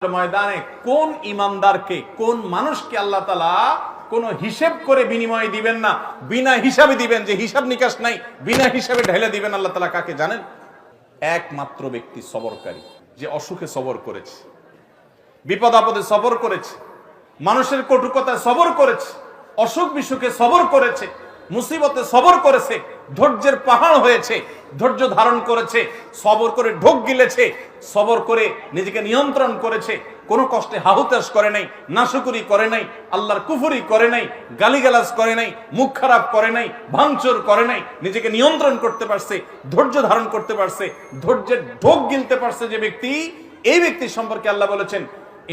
ময়দানে কোন ইমানদারকে কোন মানুষকে আল্লাহ তাআলা কোন হিসাব করে বিনিময় দিবেন না, বিনা হিসাবে দিবেন, যে হিসাব নিকাশ নাই, বিনা হিসাবে ঢেলে দিবেন আল্লাহ তাআলা কাকে জানেন? একমাত্র ব্যক্তি সবরকারী, যে অসুখে সবর করেছে, বিপদ আপদে সবর করেছে, মানুষের কটুকতায় সবর করেছে, অসুখ বিসুখে সবর করেছে, মুসিবতে সবর করেছে, ধৈর্যের পাহাড় হয়েছে, ধৈর্য ধারণ করেছে, সবর করে ঢোক গিলেছে, সবর করে নিজেকে নিয়ন্ত্রণ করেছে, কোনো কষ্টে হাহুতাশ করে নাই, নাশকরি করে নাই, আল্লাহর কুফরি করে নাই, গালিগালাজ করে নাই, মুখ খারাপ করে নাই, ভাঙচুর করে নাই, নিজেকে নিয়ন্ত্রণ করতে পারছে, ধৈর্য ধারণ করতে পারছে, ধৈর্যের ঢোক গিলতে পারছে যে ব্যক্তি, এই ব্যক্তি সম্পর্কে আল্লাহ বলেছেন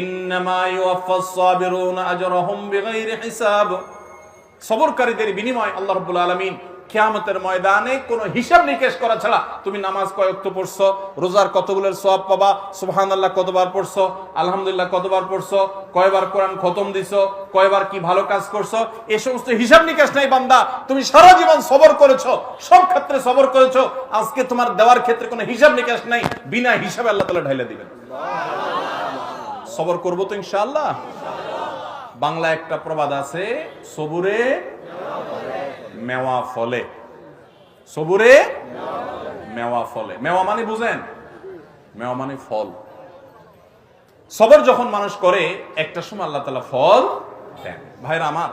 ইন্নামা ইউওয়াফাস সাবিরুনা আজরাহুম বিগাইরি হিসাব। সবরকারীদের বিনিময় আল্লাহ রাব্বুল আলামিন কিয়ামতের ময়দানে কোনো হিসাব নিকেশ করা ছাড়া, তুমি নামাজ কয় ওয়াক্ত পড়ছো, রোজার কতগুলোর সওয়াব পাবা, সুবহানাল্লাহ কতবার পড়ছো, আলহামদুলিল্লাহ কতবার পড়ছো, কয়বার কোরআন খতম দিছো, কয়বার কি ভালো কাজ করছো, এই সমস্ত হিসাব নিকেশ নাই বান্দা। তুমি সারা জীবন সবর করেছো, সব ক্ষেত্রে সবর করেছো, আজকে তোমার দেওয়ার ক্ষেত্রে কোনো হিসাব নিকেশ নাই, বিনা হিসাবে আল্লাহ তাআলা ঢাইলা দিবেন। সবর করবো তো ইনশাআল্লাহ। বাংলা একটা প্রবাদ আছে, সবুরে মেওয়া ফলে, সবুরে মেওয়া ফলে। মেওয়া মানে বুঝেন? মেওয়া মানে ফল। সবর যখন মানুষ করে একটা সময় আল্লাহ তাআলা ফল দেন। ভাইরা আমার,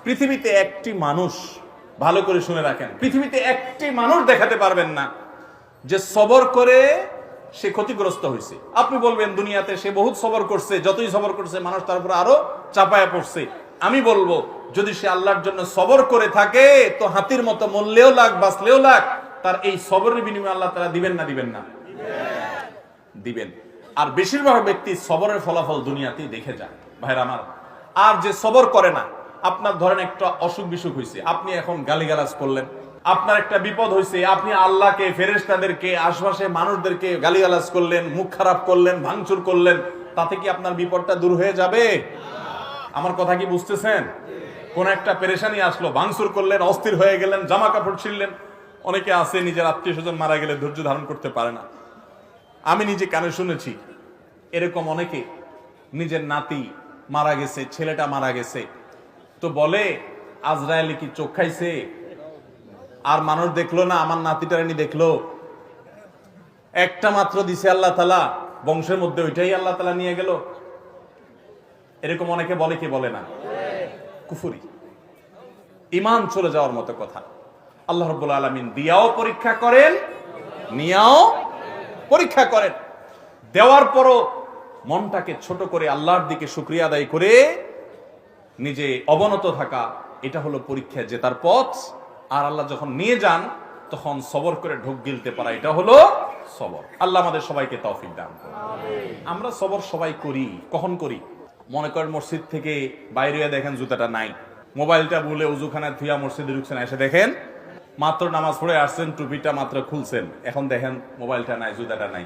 পৃথিবীতে একটি মানুষ, ভালো করে শুনে রাখেন, পৃথিবীতে একটি মানুষ দেখাতে পারবেন না যে সবর করে সে ক্ষতিগ্রস্ত হয়েছে। আপনি বলবেন দুনিয়াতে সে বহুত সবর করছে, যতই সবর করছে মানুষ তার উপর আরো চাপায়া পড়ছে। আমি বলবো যদি সে আল্লাহর জন্য সবর করে থাকে তো হাতির মতো মরলেও লাগ বাঁচলেও লাগ, তার এই সবরের বিনিময়ে আল্লাহ তাআলা দিবেন না দিবেন না? দিবেন। আর বেশিরভাগ ব্যক্তি সবরের ফলাফল দুনিয়াতেই দেখে যায় ভাইরা আমার। আর যে সবর করে না, আপনার ধরেন একটা অসুখ বিসুখ হয়েছে, আপনি এখন গালিগালাজ করলেন, আপনার একটা বিপদ হয়েছে, আপনি আল্লাহকে, ফেরেশতাদেরকে, আশপাশে মানুষদেরকে গালিগালাজ করলেন, মুখ খারাপ করলেন, ভাঙচুর করলেন, তাতে কি আপনার বিপদটা দূর হয়ে যাবে? আমার কথা কি বুঝতেছেন? কোন একটা পেরেশানি আসলো, ভাঙচুর করলেন, অস্থির হয়ে গেলেন, জামা কাপড় ছিঁড়লেন। অনেকে আছে নিজের আত্মীয় স্বজন মারা গেলে ধৈর্য ধারণ করতে পারে না। আমি নিজে কানে শুনেছি এরকম অনেকে, নিজের নাতি মারা গেছে, ছেলেটা মারা গেছে, তো বলে আজরায়েল কি চোখ খাইছে, আর মানুষ দেখলো না, আমার নাতিটারানি দেখলো, একটা মাত্র দিছে আল্লাহ তাআলা বংশের মধ্যে, ওইটাই আল্লাহ তাআলা নিয়ে গেল। এরকম অনেকে বলে কি বলে না? কুফরি, ঈমান চলে যাওয়ার মতো কথা। আল্লাহ রাব্বুল আলামিন দিয়াও পরীক্ষা করেন, নিয়াও পরীক্ষা করেন। দেওয়ার পরও মনটাকে ছোট করে আল্লাহর দিকে শুকরিয়া আদায় করে নিজে অবনত থাকা, এটা হলো পরীক্ষা জেতার পথ। আর আল্লাহ যখন নিয়ে যান তখন সবর করে ঢোক গিলতে পারা, এটা হলো সবর। আল্লাহ আমাদের সবাইকে তৌফিক দান করুন। আমরা সবর সবাই করি, কখন করি? মনে করেন মসজিদ থেকে বাইরে দেখেন জুতাটা নাই, মোবাইলটা বলে উজুখানায় থুইয়া মসজিদে ঢুকছেন, এসে দেখেন মাত্র নামাজ পড়ে আসছেন, টুপিটা মাত্র খুলছেন, এখন দেখেন মোবাইলটা নাই, জুতাটা নাই।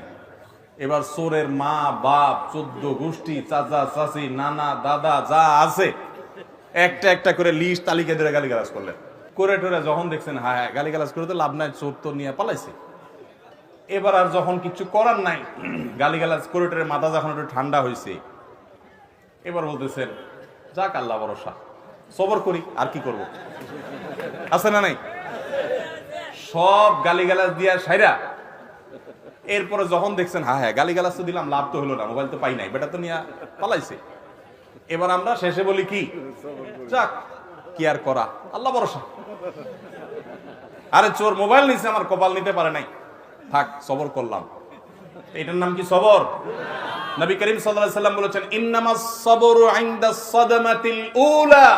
এবার চোরের মা বাপ, 14 গোষ্ঠী, চাচা চাচি, নানা দাদা যা আছে একটা একটা করে লিস্ট তালিকা ধরে গালিগালাজ করলেন, করে টোরে যখন দেখছেন হ্যাঁ হ্যাঁ গালিগালাজ করে তো লাভ নাই, চোর তো নিয়ে পালাইছে। এবার আর যখন কিছু করার নাই, গালিগালাজ করে টোরে মাথা যখন একটু ঠান্ডা হয়েছে, এবার বলতেছেন যাক আল্লাহ ভরসা, সবর করি, আর কি করব, আছে না নাই? সব গালিগালাজ দিয়া সাইরা এরপরে যখন দেখছেন হ্যাঁ হ্যাঁ গালিগালাজ তো দিলাম, লাভ তো হলো না, মোবাইল তো পাই নাই, বেটা তো নিয়ে পালাইছে। এবার আমরা শেষে বলি কি, যাক কি আর করা, আল্লাহ ভরসা। আরে চোর মোবাইল নিছে, আমার কপাল নিতে পারে নাই, থাক সবর করলাম। এটার নাম কি সবর? নবী করিম সাল্লাল্লাহু আলাইহি ওয়াসাল্লাম বলেছেন ইন্নামাস সাবরু ইনদাস সাদমাতিল উলা।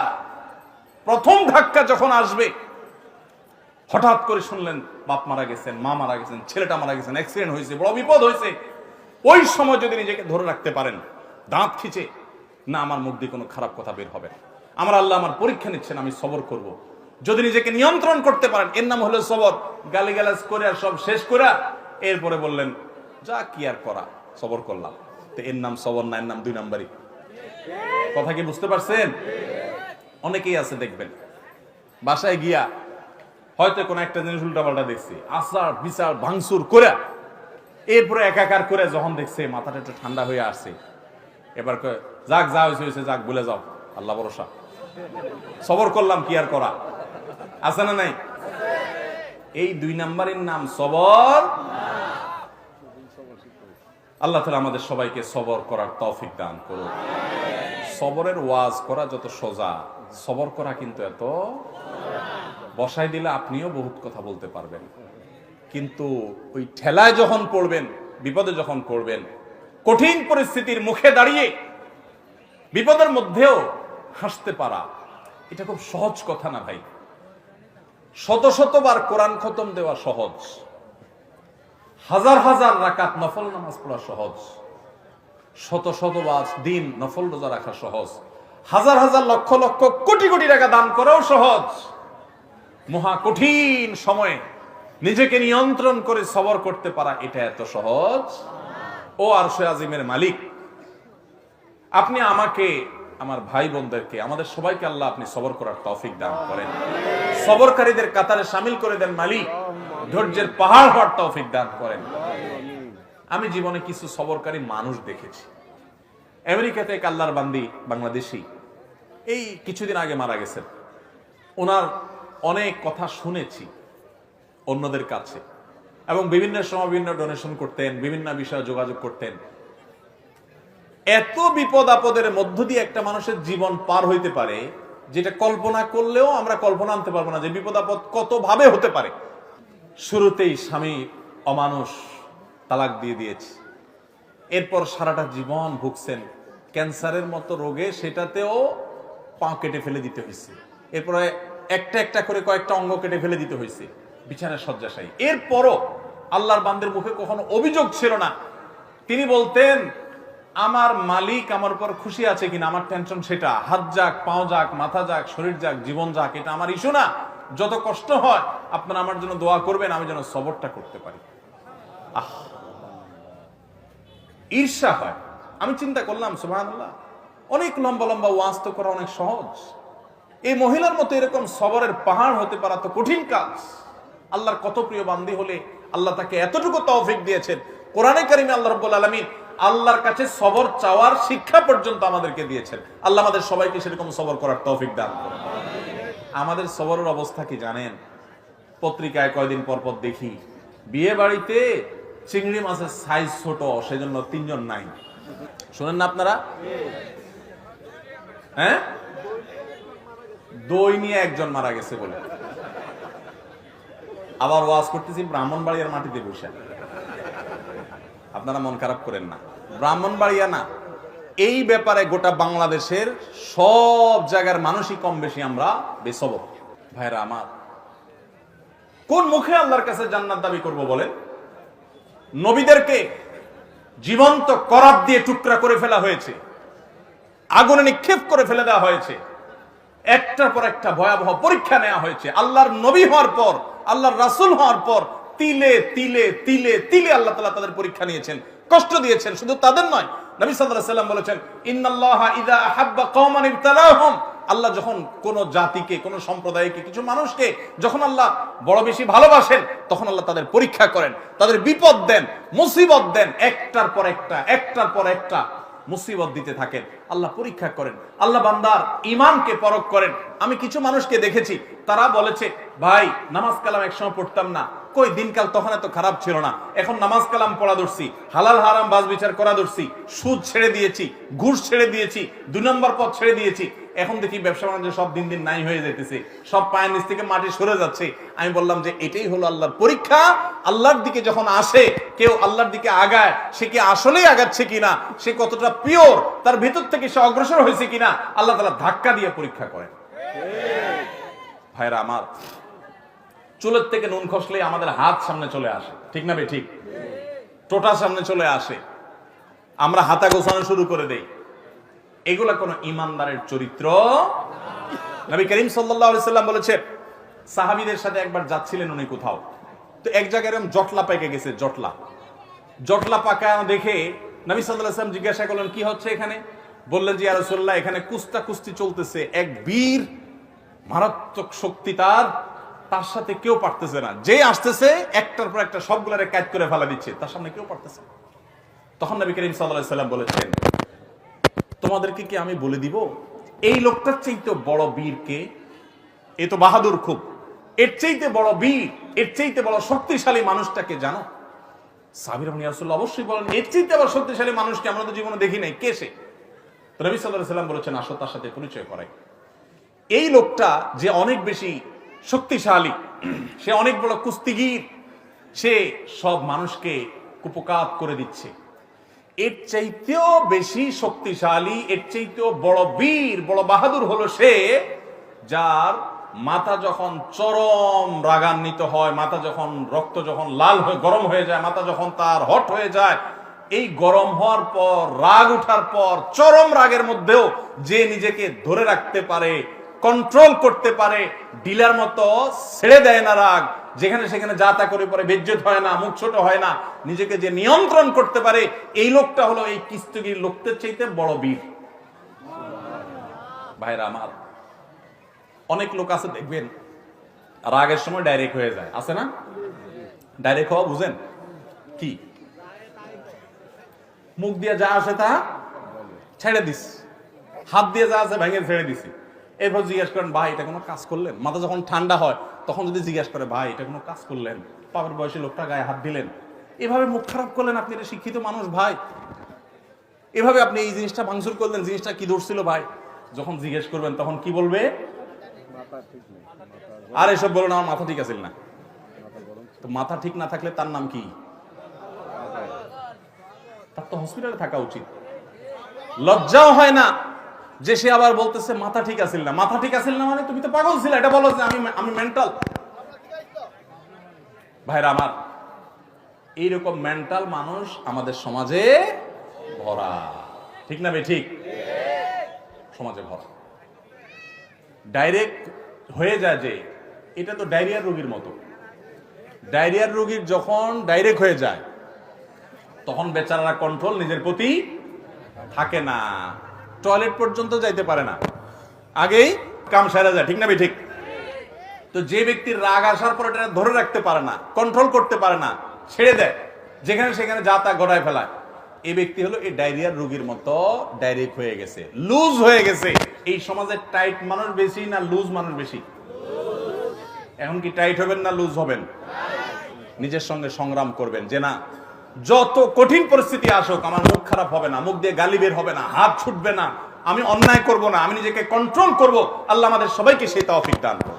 প্রথম ধাক্কা যখন আসবে, হঠাৎ করে শুনলেন বাপ মারা গেছেন, মা মারা গেছেন, ছেলেটা মারা গেছেন, অ্যাক্সিডেন্ট হয়েছে, বড় বিপদ হয়েছে, ওই সময় যদি নিজেকে ধরে রাখতে পারেন, দাঁত খিচে না আমার মুখ দিয়ে কোনো খারাপ কথা বের হবে না, আমার আল্লাহ আমার পরীক্ষা নিচ্ছেন, আমি সবর করব, যদি নিজেকে নিয়ন্ত্রণ করতে পারেন, এর নাম হলো সবর। গালিগালাজ করে আর সব শেষ করে এরপরে বললেন যা কি আর করা, সবর করলাম, তো এর নাম সবর না, এর নাম 2 নাম্বারই। কথা কি বুঝতে পারছেন? অনেকেই আছে দেখবেন বাসায় গিয়া হয়তো কোনো একটা জিনিস উল্টাপাল্টা দেখছে, আচার বিচার ভাঙচুর করে এরপরে একাকার করে যখন দেখছে মাথাটা একটু ঠান্ডা হয়ে আসছে, এবার যাক যা হয়েছে যাক ভুলে যাও, আল্লাহ ভরসা, সবর করলাম, কি আর করা, আছে না নাই? এই 2 নাম্বারের নাম সবর। আল্লাহ তাআলা আমাদের সবাইকে সবর করার তৌফিক দান করুন। সবরের ওয়াজ করা যত সোজা, সবর করা কিন্তু এত, বসাই দিলে আপনিও বহুত কথা বলতে পারবেন, কিন্তু ওই ঠেলায় যখন পড়বেন, বিপদে যখন পড়বেন, কঠিন পরিস্থিতির মুখে দাঁড়িয়ে বিপদের মধ্যেও হাসতে পারা, এটা খুব সহজ কথা না ভাই। শত শতবার কোরআন খতম দেওয়া সহজ, হাজার হাজার রাকাত নফল নামাজ পড়া সহজ, শত শতবার দিন নফল রোজা রাখা সহজ, হাজার হাজার লক্ষ লক্ষ কোটি কোটি টাকা দান করাও সহজ। মহা কঠিন সময়ে নিজেকে নিয়ন্ত্রণ করে সবর করতে পারা, এটা এত সহজ। ও আরশে আজিমের মালিক, আপনি আমাকে, আমার ভাই বোনদেরকে, আমাদের সবাইকে আল্লাহ আপনি সবর করার তৌফিক দান করেন, সবরকারীদের কাতারে শামিল করে দেন মালিক, ধৈর্যের পাহাড় হওয়ার তৌফিক দান করেন। আমি জীবনে কিছু সবরকারী মানুষ দেখেছি। আমেরিকাতে এক আল্লাহর বান্দি বাংলাদেশী, এই কিছুদিন আগে মারা গেছেন। ওনার অনেক কথা শুনেছি অন্যদের কাছে, এবং বিভিন্ন সময় বিভিন্ন ডোনেশন করতেন, বিভিন্ন বিষয়ে যোগাযোগ করতেন। এত বিপদ আপদের মধ্য দিয়ে একটা মানুষের জীবন পার হইতে পারে, যেটা কল্পনা করলেও আমরা কল্পনা আনতে পারবো না যে বিপদ আপদ কত ভাবে হতে পারে। শুরুতেই স্বামী অমানুষ, তালাক দিয়ে দিয়েছে, এরপর সারাটা জীবন ভুগছেন ক্যান্সারের মতো রোগে, সেটাতেও পা কেটে ফেলে দিতে হয়েছে, এরপরে একটা একটা করে কয়েকটা অঙ্গ কেটে ফেলে দিতে হয়েছে, বিছানায় শয্যাশায়ী। এরপরও আল্লাহর বান্দের মুখে কখনো অভিযোগ ছিল না। তিনি বলতেন, আমার মালিক আমার উপর খুশি আছে কিনা, আমার টেনশন সেটা, হাত যাক, পাও যাক, মাথা যাক, শরীর যাক, জীবন যাক, এটা আমার ইস্যু না। যত কষ্ট হয় আপনারা আমার জন্য দোয়া করবেন, আমি যেন সবরটা করতে পারি। ঈর্ষা হয়। আমি চিন্তা করলাম, সুবহানাল্লাহ, অনেক লম্বা লম্বা ওয়াজ তো করা অনেক সহজ, এই মহিলার মতো এরকম সবরের পাহাড় হতে পারা তো কঠিন কাজ। আল্লাহর কত প্রিয় বান্দি হলে আল্লাহ তাকে এতটুকু তৌফিক দিয়েছেন। কোরআনে কারিমে আল্লাহ রাব্বুল আলামিন আল্লাহর কাছে সবর চাওয়ার শিক্ষা পর্যন্ত আমাদেরকে দিয়েছেন। আল্লাহ আমাদের সবাইকে সেরকম সবর করার তৌফিক দান করুন। আমাদের সবরের অবস্থা কি জানেন? পত্রিকায় কয়দিন পর পর দেখি বিয়ে বাড়িতে চিংড়ি মাছের সাইজ ছোট, সেজন্য 3 জন নাই। শুনেন না আপনারা? হ্যাঁ, দই নিয়ে 1 জন মারা গেছে বলে। আবার ওয়াজ করতেছি ব্রাহ্মণবাড়িয়ার মাটিতে বসে। আপনারা মন খারাপ করেন না, ব্রাহ্মণবাড়িয়া না, এই ব্যাপারে গোটা বাংলাদেশের সব জায়গার মানুষই কম বেশি আমরা বেসবর। ভাইরা আমার, কোন মুখে আল্লাহর কাছে জান্নাত দাবি করব বলেন? নবীদেরকে জীবন্ত করাত দিয়ে টুকরা করে ফেলা হয়েছে, আগুনে নিক্ষেপ করে ফেলে দেওয়া হয়েছে, একটার পর একটা ভয়াবহ পরীক্ষা নেওয়া হয়েছে। আল্লাহর নবী হওয়ার পর, আল্লাহর রাসূল হওয়ার পর তিলে তিলে তিলে তিলে আল্লাহ তাআলা তাদের পরীক্ষা নিয়েছেন, কষ্ট দিয়েছেন। শুধু তাদের নয়, নবী সাল্লাল্লাহু আলাইহি ওয়াসাল্লাম বলেছেন, ইন্নাল্লাহা ইযা আহাব্বা কওমান ইবতালাহুম, আল্লাহ যখন কোন জাতিকে, কোন সম্প্রদায়কে, কিছু মানুষকে যখন আল্লাহ বড় বেশি ভালোবাসেন, তখন আল্লাহ তাদের পরীক্ষা করেন, তাদের বিপদ দেন, মুসিবত দেন, একটার পর একটা, একটার পর একটা মুসিবত দিতে থাকেন, আল্লাহ পরীক্ষা করেন, আল্লাহ বান্দার ঈমানকে পরখ করেন। আমি কিছু মানুষকে দেখেছি, তারা বলেছে, ভাই নামাজ কালাম একসময় পড়তাম না, কই দিনকাল তখন এত খারাপ ছিল না, এখন নামাজ কালাম পড়া ধরছি, হালাল হারাম বাজ বিচার করা ধরছি, সুদ ছেড়ে দিয়েছি, ঘুষ ছেড়ে দিয়েছি, 2 নম্বর পথ ছেড়ে দিয়েছি, এখন দেখি ব্যবসা বাণিজ্য সব দিন দিন নাই হয়ে যাইতেছে, সব পায়ের নিচ থেকে মাটি সরে যাচ্ছে। আমি বললাম যে এটাই হলো আল্লাহর পরীক্ষা। আল্লাহর দিকে যখন আসে কেউ, আল্লাহর দিকে আগায়, সে কি আসলেই আগাচ্ছে কিনা, সে কতটা পিওর, তার ভিতর থেকে সে অগ্রসর হয়েছে কিনা, আল্লাহ তাআলা ধাক্কা দিয়ে পরীক্ষা করেন। ভাইরা আমার, চুলের থেকে নুন খসলে আমাদের হাত সামনে চলে আসে, ঠিক না বে ঠিক? টোটা সামনে চলে আসে, আমরা হাতা গোছানো শুরু করে দেই। এগুলা কোন ইমানদারের চরিত্র। নবী করিম সাল্লাল্লাহু আলাইহি সাল্লাম বলেছে, সাহাবীদের সাথে একবার যাচ্ছিলেন উনি কোথাও, তো এক জায়গায় এরকম জটলা পেকে গেছে, জটলা পাকা দেখে নবী সাল্লাল্লাহু আলাইহি সাল্লাম জিজ্ঞাসা করলেন, কি হচ্ছে এখানে? বললেন যে, ইয়া রাসূলুল্লাহ, এখানে কুস্তি চলতেছে, এক বীর, মারাত্মক শক্তি তার সাথে কেউ পারতেছে না, যে আসতেছে একটার পর একটা সবগুলারে কাজ করে ফেলা দিচ্ছে, তার সামনে কেউ পারতেছে। তখন নবী করিম সাল্লাল্লাহু আলাইহি সাল্লাম বলেছেন, তোমাদেরকে কি আমি বলে দিব এই লোকটার চাইতে বড় বীর কে? এ তো বাহাদুর খুব, এর চাইতে বড় বীর, এর চাইতে বড় শক্তিশালী মানুষটাকে জানো? সাহাবীরা বলেন, ইয়া রাসূলুল্লাহ, অবশ্যই বলেন, এর চাইতে আবার শক্তিশালী মানুষকে আমরা তো জীবনে দেখি নাই, কে সে? নবী সাল্লাল্লাহু আলাইহি সাল্লাম বলেছেন, আসো তার সাথে পরিচয় করাই। এই লোকটা যে অনেক বেশি শক্তিশালী, সে অনেক বড় কুস্তিগীর, সে সব মানুষকে কুপকাত করে দিচ্ছে। এর চাইতেও বেশি শক্তিশালী, এর চাইতেও বড় বীর, বড় বাহাদুর হলো সে, যার মাথা যখন চরম রাগান্বিত হয়, মাথা যখন রক্ত যখন লাল হয়ে গরম হয়ে যায়, মাথা যখন তার হট হয়ে যায়, এই গরম হওয়ার পর, রাগ উঠার পর, চরম রাগের মধ্যেও যে নিজেকে ধরে রাখতে পারে, কন্ট্রোল করতে পারে, ডিলার মতো ছেড়ে দেয় না রাগ, যেখানে সেখানে যা তা করে পরে বেজ্জত হয় না, মুখ ছোট হয় না, নিজেকে যে নিয়ন্ত্রণ করতে পারে, এই লোকটা হলো এই কুস্তিগীর লোকদের চাইতে বড় বীর। ভাইরা আমার, অনেক লোক আছে দেখবেন রাগের সময় ডাইরেক্ট হয়ে যায়, আছে না? ডাইরেক্ট হওয়া বুঝেন কি? মুখ দিয়ে যা আসে তা ছেড়ে দিস, হাত দিয়ে যা আছে ভেঙে ছেড়ে দিছি। এরপর জিজ্ঞেস করেন, ভাই এটা কোনো কাজ করলেন? মাথা যখন ঠান্ডা হয় তখন যদি জিজ্ঞেস করে, ভাই এটা কোনো কাজ করলেন? পাপের বয়সী লোকটা গায়ে হাত দিলেন, এভাবে মুখ খারাপ করলেন, আপনি এটা শিক্ষিত মানুষ ভাই, এভাবে আপনি এই জিনিসটা ভাঙচুর করলেন, জিনিসটা কি ধরছিল ভাই? যখন জিজ্ঞেস করবেন তখন কি বলবে? আর এসব বলো না, আমার মাথা ঠিক আছে না। তো মাথা ঠিক না থাকলে তার নাম কি? তার তো হসপিটালে থাকা উচিত। লজ্জাও হয় না যে সে আবার বলতেছে মাথা ঠিক আছিল না। মাথা ঠিক আছিল না মানে তুমি তো পাগল ছিলে, এটা বলো যে আমি মেন্টাল। ভাইরা আমার, এইরকম মেন্টাল মানুষ আমাদের সমাজে ভরা, ঠিক না? ঠিক, সমাজে ভরা। ডাইরেক্ট হয়ে যায় যে এটা তো ডায়রিয়ার রোগীর মতো। ডায়রিয়ার রোগীর যখন ডাইরেক্ট হয়ে যায় তখন বেচারারা কন্ট্রোল নিজের প্রতি থাকে না, টয়লেট পর্যন্ত যাইতে পারে না, আগেই কাম সেরে যায়, ঠিক না? ঠিক। তো যে ব্যক্তির রাগ আসার পর এটা ধরে রাখতে পারে না, কন্ট্রোল করতে পারে না, ছেড়ে দেয়, যেখানে সেখানে যা তা গড়ায় ফেলায়, এই ব্যক্তি হলো এই ডায়রিয়ার রোগীর মতো ডাইরেক্ট হয়ে গেছে, লুজ হয়ে গেছে। এই সমাজে টাইট মানুষ বেশি না লুজ মানুষ বেশি? এখন কি টাইট হবেন না লুজ হবেন? নিজের সঙ্গে সংগ্রাম করবেন যে না, যত কঠিন পরিস্থিতি আসুক আমার মুখ খারাপ হবে না, মুখ দিয়ে গালি বের হবে না, হাত ছুটবে না, আমি অন্যায় করব না, আমি নিজেকে কন্ট্রোল করব। আল্লাহ আমাদের সবাইকে সেই তৌফিক দান করুন।